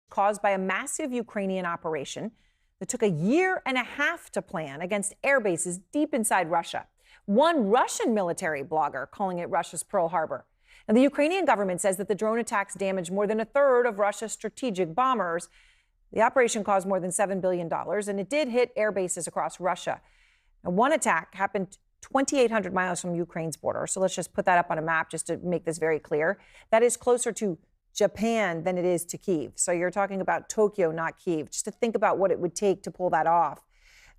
caused by a massive Ukrainian operation that took a year and a half to plan against air bases deep inside Russia. One Russian military blogger calling it Russia's Pearl Harbor. And the Ukrainian government says that the drone attacks damaged more than a third of Russia's strategic bombers. The operation caused more than $7 billion, and it did hit air bases across Russia. Now, one attack happened 2,800 miles from Ukraine's border. So let's just put that up on a map just to make this very clear. That is closer to Japan than it is to Kyiv. So you're talking about Tokyo, not Kyiv, just to think about what it would take to pull that off.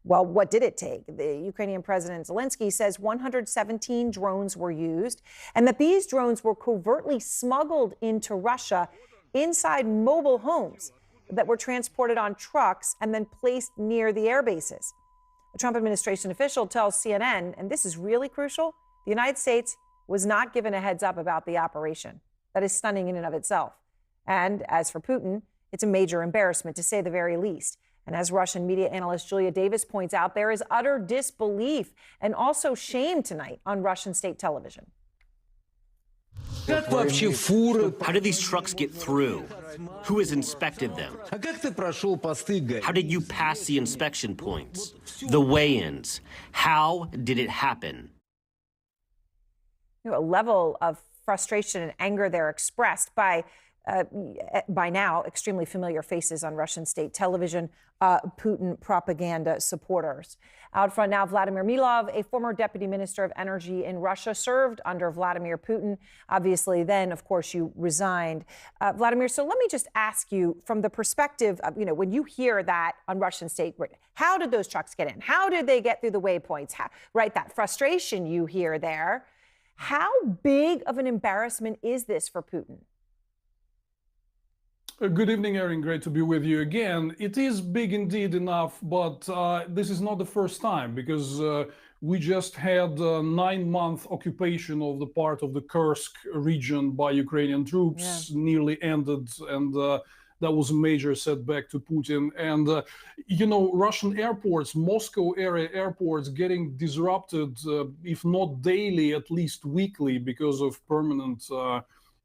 Well, what did it take? The Ukrainian President Zelensky says 117 drones were used and that these drones were covertly smuggled into Russia inside mobile homes that were transported on trucks and then placed near the air bases. A Trump administration official tells CNN, and this is really crucial, the United States was not given a heads up about the operation. That is stunning in and of itself. And as for Putin, it's a major embarrassment, to say the very least. And as Russian media analyst Julia Davis points out, there is utter disbelief and also shame tonight on Russian state television. How did these trucks get through? Who has inspected them? How did you pass the inspection points? The weigh-ins? How did it happen? A level of frustration and anger there expressed by now extremely familiar faces on Russian state television, Putin propaganda supporters. Out front now, Vladimir Milov, a former deputy minister of energy in Russia, served under Vladimir Putin. Obviously, then, of course, you resigned. Vladimir, so let me just ask you from the perspective of, when you hear that on Russian state, how did those trucks get in? How did they get through the waypoints? That frustration you hear there. How big of an embarrassment is this for Putin? Good evening, Erin. Great to be with you again. It is big indeed enough, but this is not the first time, because we just had a 9-month occupation of the part of the Kursk region by Ukrainian troops, nearly ended, and that was a major setback to Putin. And, Russian airports, Moscow area airports getting disrupted, if not daily, at least weekly, because of permanent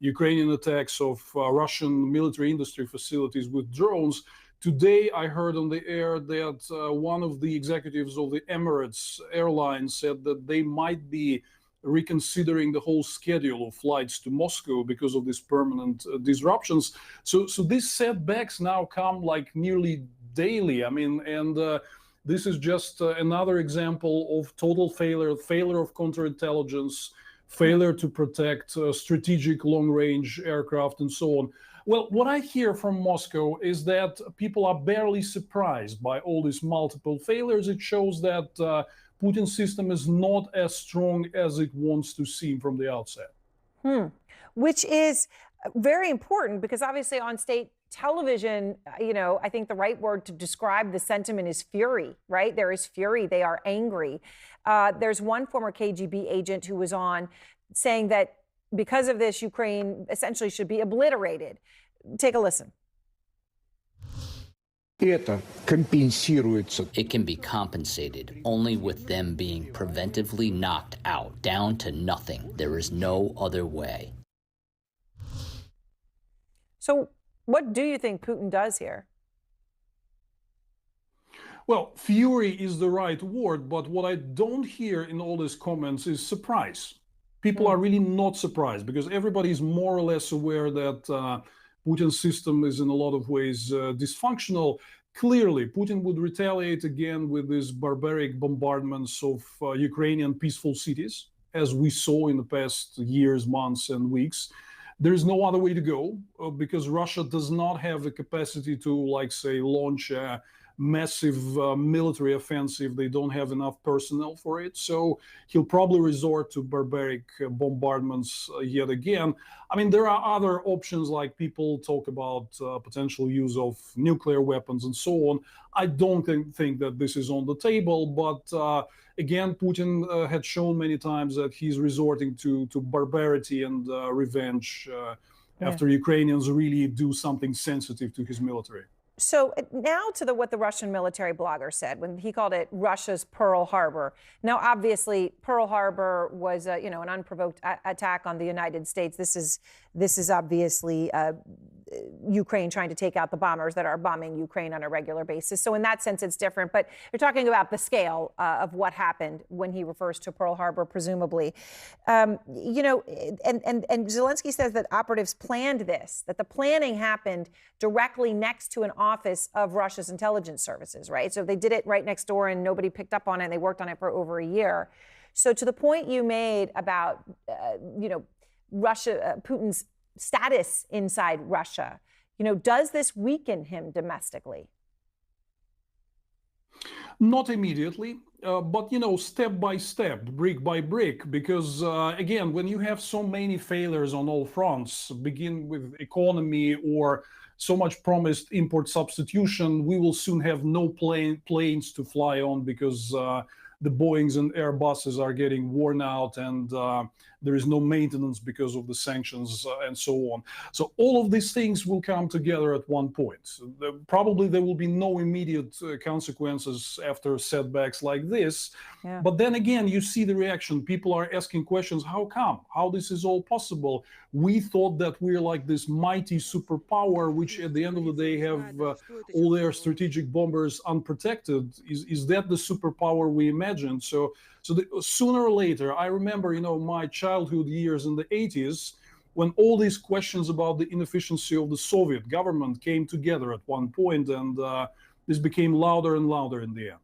Ukrainian attacks of Russian military industry facilities with drones. Today, I heard on the air that one of the executives of the Emirates Airlines said that they might be reconsidering the whole schedule of flights to Moscow because of these permanent disruptions. So these setbacks now come like nearly daily. I mean, and this is just another example of total failure of counterintelligence, failure to protect strategic long-range aircraft and so on. Well, what I hear from Moscow is that people are barely surprised by all these multiple failures. It shows that Putin's system is not as strong as it wants to seem from the outset. Which is very important, because obviously on state television, I think the right word to describe the sentiment is fury, right? There is fury. They are angry. There's one former KGB agent who was on saying that because of this, Ukraine essentially should be obliterated. Take a listen. It can be compensated only with them being preventively knocked out, down to nothing. There is no other way. So what do you think Putin does here? Well, fury is the right word, but what I don't hear in all these comments is surprise. People are really not surprised, because everybody is more or less aware that Putin's system is in a lot of ways dysfunctional. Clearly, Putin would retaliate again with these barbaric bombardments of Ukrainian peaceful cities, as we saw in the past years, months, and weeks. There is no other way to go, because Russia does not have the capacity to, like, say, launch a massive military offensive. They don't have enough personnel for it. So he'll probably resort to barbaric bombardments yet again. I mean, there are other options, like people talk about potential use of nuclear weapons and so on. I don't think that this is on the table. But again, Putin had shown many times that he's resorting to barbarity and revenge after Ukrainians really do something sensitive to his military. So now to what the Russian military blogger said when he called it Russia's Pearl Harbor. Now, obviously, Pearl Harbor was an unprovoked attack on the United States. This is obviously Ukraine trying to take out the bombers that are bombing Ukraine on a regular basis. So in that sense, it's different. But you're talking about the scale of what happened when he refers to Pearl Harbor, presumably. And Zelensky says that operatives planned this, that the planning happened directly next to an office of Russia's intelligence services, right? So they did it right next door and nobody picked up on it. And they worked on it for over a year. So to the point you made about, Russia, Putin's status inside Russia, does this weaken him domestically? Not immediately, but, step by step, brick by brick, because, again, when you have so many failures on all fronts, begin with economy or so much promised import substitution, we will soon have no planes to fly on because the Boeings and Airbuses are getting worn out and there is no maintenance because of the sanctions and so on. So all of these things will come together at one point. Probably there will be no immediate consequences after setbacks like this. Yeah. But then again, you see the reaction. People are asking questions, how come? How this is all possible? We thought that we're like this mighty superpower, which at the end of the day have all their strategic bombers unprotected. Is that the superpower we imagined? So sooner or later, I remember, my childhood years in the 80s, when all these questions about the inefficiency of the Soviet government came together at one point, and this became louder and louder in the end.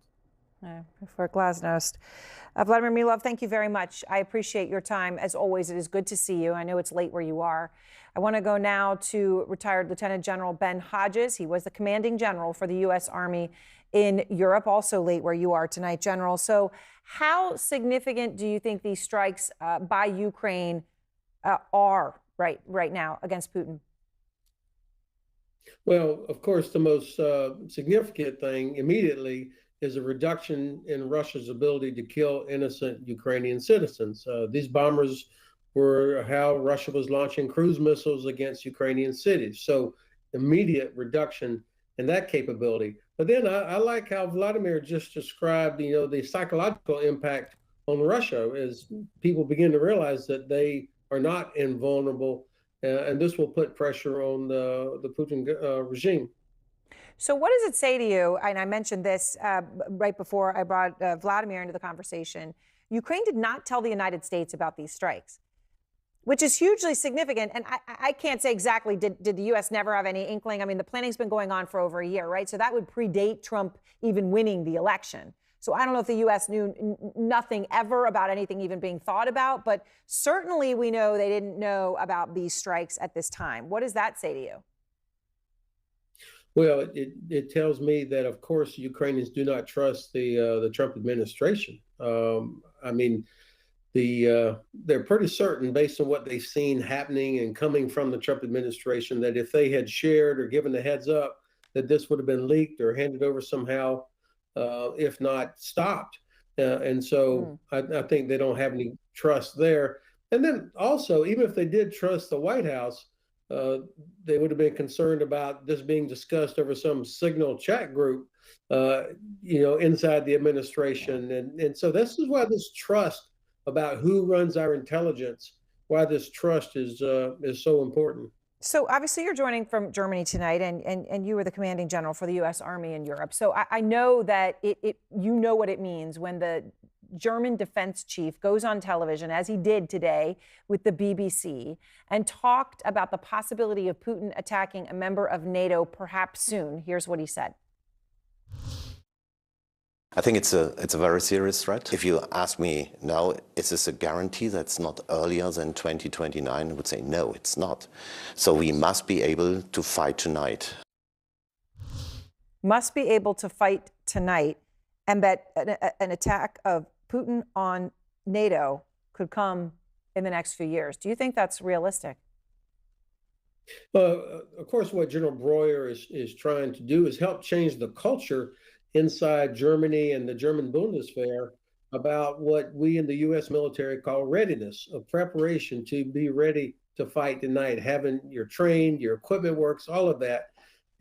For Glasnost. Vladimir Milov, thank you very much. I appreciate your time. As always, it is good to see you. I know it's late where you are. I want to go now to retired Lieutenant General Ben Hodges. He was the commanding general for the U.S. Army in Europe, also late where you are tonight, General. So how significant do you think these strikes by Ukraine are right now against Putin? Well, of course, the most significant thing immediately is a reduction in Russia's ability to kill innocent Ukrainian citizens. These bombers were how Russia was launching cruise missiles against Ukrainian cities. So immediate reduction in that capability. But then I like how Vladimir just described, the psychological impact on Russia as people begin to realize that they are not invulnerable, and this will put pressure on the Putin regime. So what does it say to you? And I mentioned this right before I brought Vladimir into the conversation. Ukraine did not tell the United States about these strikes, which is hugely significant. And I can't say exactly, did the U.S. never have any inkling? I mean, the planning's been going on for over a year, right? So that would predate Trump even winning the election. So I don't know if the U.S. knew nothing ever about anything even being thought about, but certainly we know they didn't know about these strikes at this time. What does that say to you? Well, it tells me that, of course, Ukrainians do not trust the Trump administration. I mean, they're pretty certain, based on what they've seen happening and coming from the Trump administration, that if they had shared or given the heads up, that this would have been leaked or handed over somehow, if not stopped. And so I think they don't have any trust there. And then also, even if they did trust the White House, they would have been concerned about this being discussed over some Signal chat group, inside the administration. And so this is why this trust about who runs our intelligence, why this trust is so important. So obviously you're joining from Germany tonight, and you were the commanding general for the U.S. Army in Europe. So I know that you know what it means when the German defense chief goes on television, as he did today with the BBC, and talked about the possibility of Putin attacking a member of NATO perhaps soon. Here's what he said. I think it's a very serious threat. If you ask me now, is this a guarantee that's not earlier than 2029? I would say no, it's not. So we must be able to fight tonight. Must be able to fight tonight, and that an attack of Putin on NATO could come in the next few years. Do you think that's realistic? Well, of course, what General Breuer is trying to do is help change the culture inside Germany and the German Bundeswehr about what we in the U.S. military call readiness, of preparation to be ready to fight tonight, having your trained, your equipment works, all of that.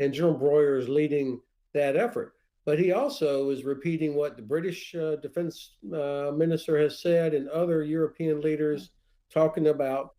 And General Breuer is leading that effort. But he also is repeating what the British defense minister has said and other European leaders, talking about